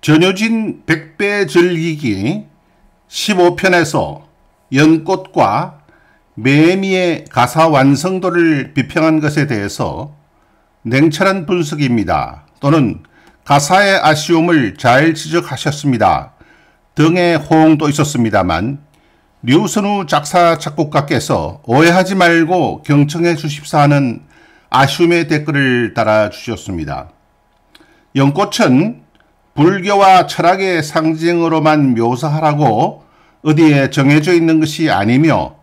전효진 100배 즐기기 15편에서 연꽃과 매미의 가사 완성도를 비평한 것에 대해서 냉철한 분석입니다. 또는 가사의 아쉬움을 잘 지적하셨습니다 등의 호응도 있었습니다만 류선우 작사 작곡가께서 오해하지 말고 경청해 주십사 하는 아쉬움의 댓글을 달아주셨습니다. 연꽃은 불교와 철학의 상징으로만 묘사하라고 어디에 정해져 있는 것이 아니며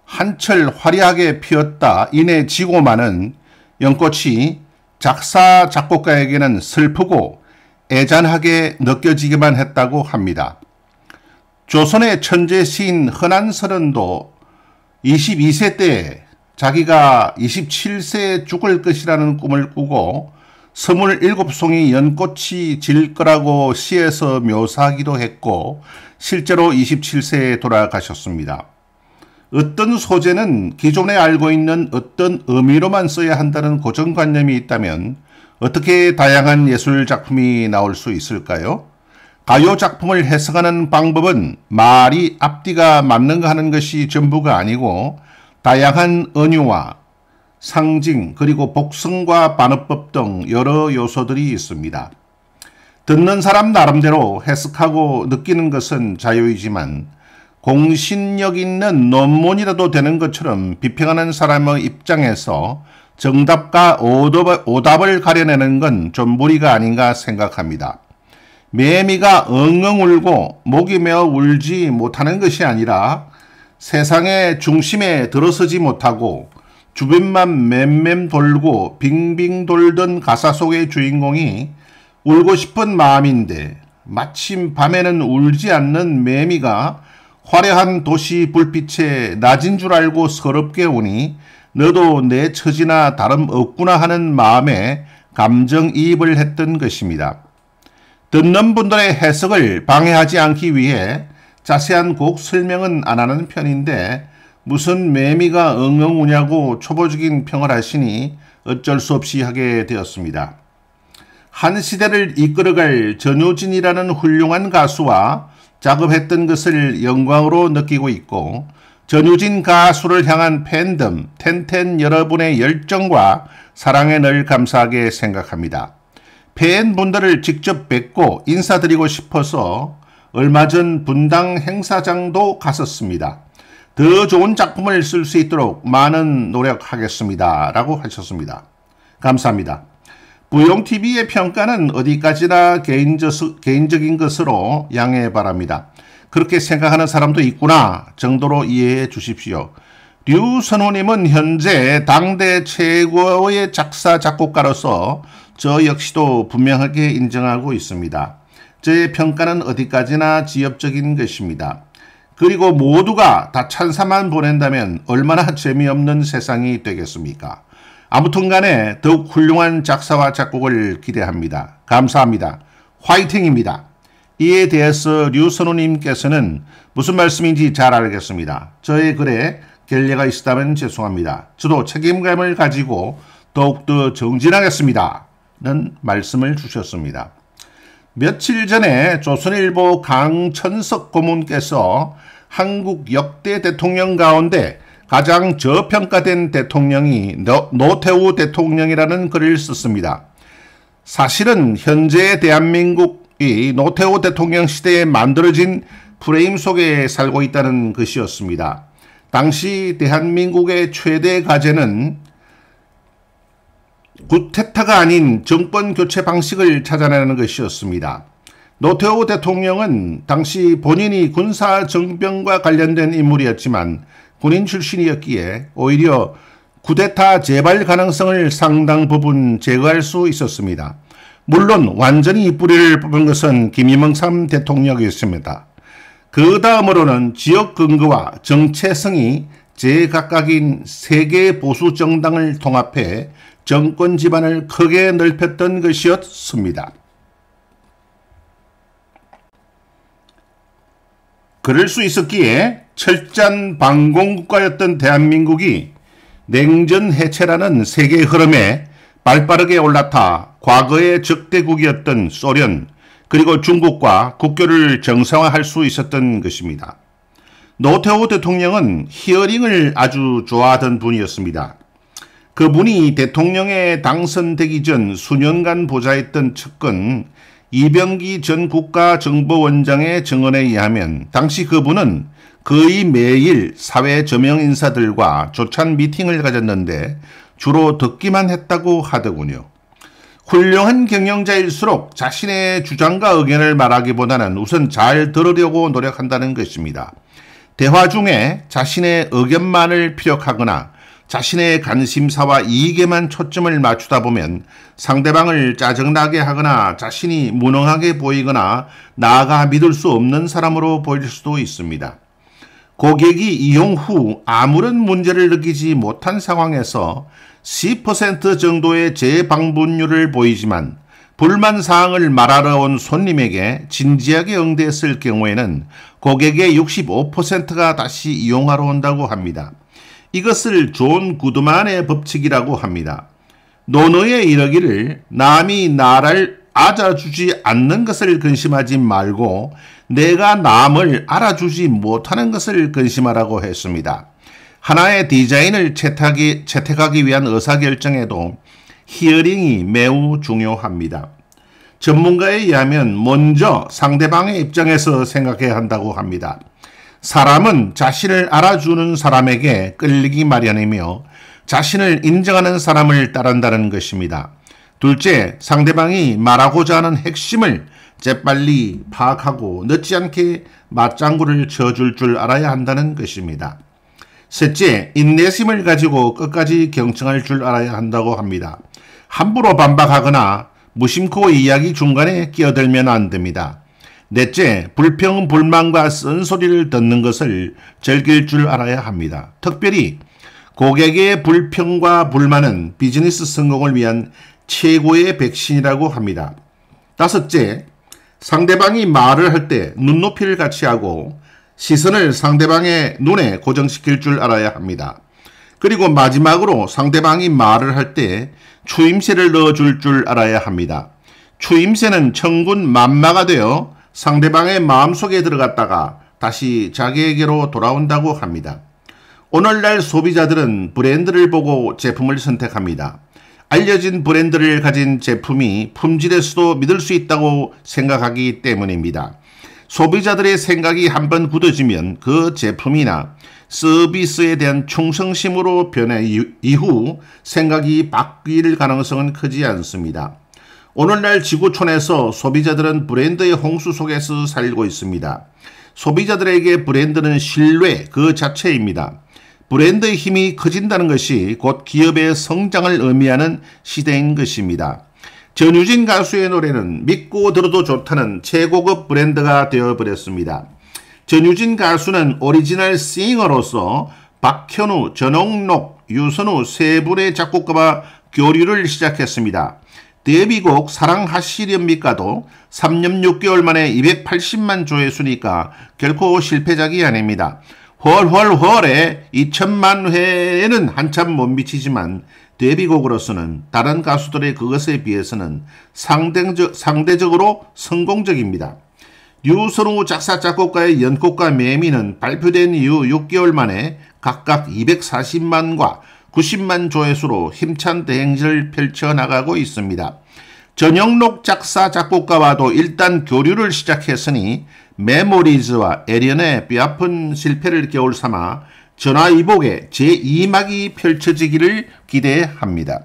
한철 화려하게 피었다 이내 지고 마는 연꽃이 작사 작곡가에게는 슬프고 애잔하게 느껴지기만 했다고 합니다. 조선의 천재 시인 허난설은도 22세 때에 자기가 27세에 죽을 것이라는 꿈을 꾸고 27송이 연꽃이 질 거라고 시에서 묘사하기도 했고 실제로 27세에 돌아가셨습니다. 어떤 소재는 기존에 알고 있는 어떤 의미로만 써야 한다는 고정관념이 있다면 어떻게 다양한 예술작품이 나올 수 있을까요? 가요작품을 해석하는 방법은 말이 앞뒤가 맞는가 하는 것이 전부가 아니고 다양한 은유와 상징 그리고 복성과 반어법 등 여러 요소들이 있습니다. 듣는 사람 나름대로 해석하고 느끼는 것은 자유이지만 공신력 있는 논문이라도 되는 것처럼 비평하는 사람의 입장에서 정답과 오답을 가려내는 건 좀 무리가 아닌가 생각합니다. 매미가 엉엉 울고 목이 메어 울지 못하는 것이 아니라 세상의 중심에 들어서지 못하고 주변만 맴맴 돌고 빙빙 돌던 가사 속의 주인공이 울고 싶은 마음인데 마침 밤에는 울지 않는 매미가 화려한 도시 불빛에 낮인 줄 알고 서럽게 우니 너도 내 처지나 다름없구나 하는 마음에 감정이입을 했던 것입니다. 듣는 분들의 해석을 방해하지 않기 위해 자세한 곡 설명은 안 하는 편인데 무슨 매미가 엉엉 우냐고 초보적인 평을 하시니 어쩔 수 없이 하게 되었습니다. 한 시대를 이끌어갈 전효진이라는 훌륭한 가수와 작업했던 것을 영광으로 느끼고 있고 전효진 가수를 향한 팬덤, 텐텐 여러분의 열정과 사랑에 늘 감사하게 생각합니다. 팬분들을 직접 뵙고 인사드리고 싶어서 얼마 전 분당 행사장도 갔었습니다. 더 좋은 작품을 쓸 수 있도록 많은 노력하겠습니다 라고 하셨습니다. 감사합니다. 부용TV의 평가는 어디까지나 개인적인 것으로 양해 바랍니다. 그렇게 생각하는 사람도 있구나 정도로 이해해 주십시오. 류선우님은 현재 당대 최고의 작사 작곡가로서 저 역시도 분명하게 인정하고 있습니다. 저의 평가는 어디까지나 지엽적인 것입니다. 그리고 모두가 다 찬사만 보낸다면 얼마나 재미없는 세상이 되겠습니까? 아무튼 간에 더욱 훌륭한 작사와 작곡을 기대합니다. 감사합니다. 화이팅입니다. 이에 대해서 류선우님께서는 무슨 말씀인지 잘 알겠습니다. 저의 글에 결례가 있었다면 죄송합니다. 저도 책임감을 가지고 더욱더 정진하겠습니다. 는 말씀을 주셨습니다. 며칠 전에 조선일보 강천석 고문께서 한국 역대 대통령 가운데 가장 저평가된 대통령이 노태우 대통령이라는 글을 썼습니다. 사실은 현재 대한민국이 노태우 대통령 시대에 만들어진 프레임 속에 살고 있다는 것이었습니다. 당시 대한민국의 최대 과제는 쿠데타가 아닌 정권 교체 방식을 찾아내는 것이었습니다. 노태우 대통령은 당시 본인이 군사 정병과 관련된 인물이었지만 군인 출신이었기에 오히려 쿠데타 재발 가능성을 상당 부분 제거할 수 있었습니다. 물론 완전히 뿌리를 뽑은 것은 김영삼 대통령이었습니다. 그 다음으로는 지역 근거와 정체성이 제각각인 세 개 보수 정당을 통합해 정권 지반을 크게 넓혔던 것이었습니다. 그럴 수 있었기에 철저한 반공국가였던 대한민국이 냉전 해체라는 세계 흐름에 발빠르게 올라타 과거의 적대국이었던 소련, 그리고 중국과 국교를 정상화할 수 있었던 것입니다. 노태우 대통령은 히어링을 아주 좋아하던 분이었습니다. 그분이 대통령에 당선되기 전 수년간 보좌했던 측근 이병기 전 국가정보원장의 증언에 의하면 당시 그분은 거의 매일 사회 저명 인사들과 조찬 미팅을 가졌는데 주로 듣기만 했다고 하더군요. 훌륭한 경영자일수록 자신의 주장과 의견을 말하기보다는 우선 잘 들으려고 노력한다는 것입니다. 대화 중에 자신의 의견만을 피력하거나 자신의 관심사와 이익에만 초점을 맞추다 보면 상대방을 짜증나게 하거나 자신이 무능하게 보이거나 나아가 믿을 수 없는 사람으로 보일 수도 있습니다. 고객이 이용 후 아무런 문제를 느끼지 못한 상황에서 10% 정도의 재방문율을 보이지만 불만사항을 말하러 온 손님에게 진지하게 응대했을 경우에는 고객의 65%가 다시 이용하러 온다고 합니다. 이것을 존 구드만의 법칙이라고 합니다. 논어에 이르기를 남이 나를 알아주지 않는 것을 근심하지 말고 내가 남을 알아주지 못하는 것을 근심하라고 했습니다. 하나의 디자인을 채택하기 위한 의사결정에도 히어링이 매우 중요합니다. 전문가에 의하면 먼저 상대방의 입장에서 생각해야 한다고 합니다. 사람은 자신을 알아주는 사람에게 끌리기 마련이며 자신을 인정하는 사람을 따른다는 것입니다. 둘째, 상대방이 말하고자 하는 핵심을 재빨리 파악하고 늦지 않게 맞장구를 쳐줄 줄 알아야 한다는 것입니다. 셋째, 인내심을 가지고 끝까지 경청할 줄 알아야 한다고 합니다. 함부로 반박하거나 무심코 이야기 중간에 끼어들면 안 됩니다. 넷째, 불평, 불만과 쓴소리를 듣는 것을 즐길 줄 알아야 합니다. 특별히 고객의 불평과 불만은 비즈니스 성공을 위한 최고의 백신이라고 합니다. 다섯째, 상대방이 말을 할 때 눈높이를 같이 하고 시선을 상대방의 눈에 고정시킬 줄 알아야 합니다. 그리고 마지막으로 상대방이 말을 할 때 추임새를 넣어줄 줄 알아야 합니다. 추임새는 천군 만마가 되어 상대방의 마음속에 들어갔다가 다시 자기에게로 돌아온다고 합니다. 오늘날 소비자들은 브랜드를 보고 제품을 선택합니다. 알려진 브랜드를 가진 제품이 품질에서도 믿을 수 있다고 생각하기 때문입니다. 소비자들의 생각이 한번 굳어지면 그 제품이나 서비스에 대한 충성심으로 변해 이후 생각이 바뀔 가능성은 크지 않습니다. 오늘날 지구촌에서 소비자들은 브랜드의 홍수 속에서 살고 있습니다. 소비자들에게 브랜드는 신뢰 그 자체입니다. 브랜드의 힘이 커진다는 것이 곧 기업의 성장을 의미하는 시대인 것입니다. 전유진 가수의 노래는 믿고 들어도 좋다는 최고급 브랜드가 되어버렸습니다. 전유진 가수는 오리지널 싱어로서 박현우, 전옥록, 유선우 세 분의 작곡가와 교류를 시작했습니다. 데뷔곡 사랑하시렵니까도 3년 6개월 만에 280만 조회수니까 결코 실패작이 아닙니다. 헐헐헐에 2천만 회에는 한참 못 미치지만 데뷔곡으로서는 다른 가수들의 그것에 비해서는 상대적으로 성공적입니다. 유선우 작사 작곡가의 연꽃과 매미는 발표된 이후 6개월 만에 각각 240만과 90만 조회수로 힘찬 대행진을 펼쳐나가고 있습니다. 전영록 작사 작곡가와도 일단 교류를 시작했으니 메모리즈와 에련의 뼈아픈 실패를 겨울 삼아 전화위복의 제2막이 펼쳐지기를 기대합니다.